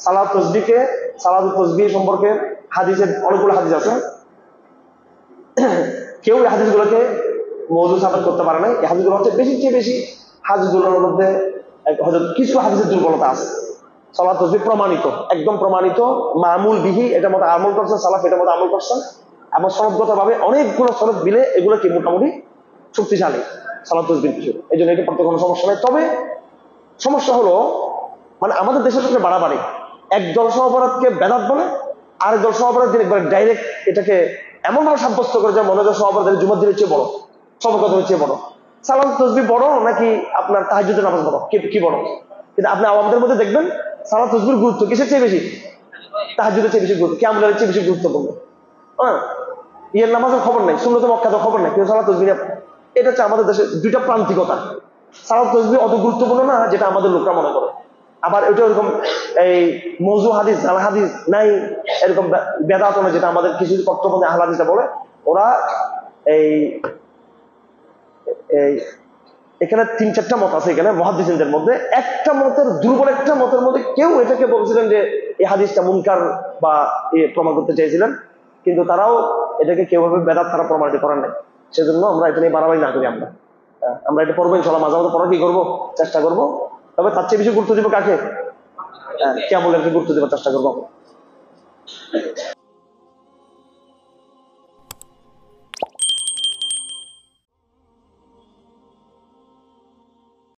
সালাত তসবিহকে, সালাত তসবিহ সম্পর্কে হাদিসের অনেকগুলো হাদিস আছে। কেউ এই হাদিসগুলোকে মওযু সাবিত করতে পারে না। এই হাদিসগুলো হচ্ছে বেশি হাদিসগুলোর মধ্যে হয়তো কিছু হাদিসের দুর্বলতা আছে। সালাত তসবিহ প্রমাণিত, একদম প্রমাণিত, মামুল বিহি, এটার মধ্যে আমল করছেন সালাফ, এটার মধ্যে আমল করছেন, এবং সনদগত ভাবে অনেকগুলো সনদ মিলে এগুলো কি মোটামুটি শক্তিশালী সালাত তসবিহ কিছু। এই জন্য এটা পড়তে কোনো সমস্যা নেই। তবে সমস্যা হলো মানে আমাদের দেশের ক্ষেত্রে বাড়াবাড়ি, একদল সহঅপরাধকে বেদাত বলে, আরেক দল সহঅপরাধ দিন একবার ডাইরেক্ট এটাকে এমন ভাবে সাব্যস্ত করে যে মনে হয় সহঅপরাধের জুমার দিনের চেয়ে বড়, সবকতের চেয়ে বড়। সালাত তসবিহ বড় নাকি আপনার তাহাজ্জুদের নামাজ বড়, কি বড়? কিন্তু আপনি আমাদের মধ্যে দেখবেন সালাত তসবিহর গুরুত্ব কিসের চেয়ে বেশি? তাহাজ্জুদের চেয়ে বেশি গুরুত্ব, কিয়ামুলের চেয়ে বেশি গুরুত্বপূর্ণ। হ্যাঁ, ইয়ের নামাজের খবর নাই, সুন্নতে মুআক্কাদার খবর নাই, কিন্তু সালাত তসবিহ। এটা হচ্ছে আমাদের দেশের দুইটা প্রান্তিকতা। সালাত তসবিহ অত গুরুত্বপূর্ণ না যেটা আমাদের লোকরা মনে করে। আবার এটা এরকম এই মওযু হাদিস, জাল হাদিস নাই, এরকম বেদাত না, যেটা আমাদের কিছু কর্তব্য আহলে হাদিসটা বলে। ওরা এই এখানে ৩-৪টা মত আছে এখানে মুহাদ্দিসিনদের মধ্যে। একটা মতের দুর্বল একটা মতের মধ্যে কেউ এটাকে বলছিলেন যে এই হাদিসটা মুনকার বা প্রমাণ করতে চাইছিলেন, কিন্তু তারাও এটাকে কেউভাবে বেদাত তারা প্রমাণিত করেন নাই। সেজন্য আমরা এটা নিয়ে বাড়াবাড়ি না করি। আমরা এটা পড়বো ইনশাআল্লাহ, মাঝে মাঝে পড়া কি করবো, চেষ্টা করবো। তবে তার চেয়ে বেশি গুরুত্ব দিব কাকে? কিয়ামুলের গুরুত্ব দেওয়ার চেষ্টা করবো।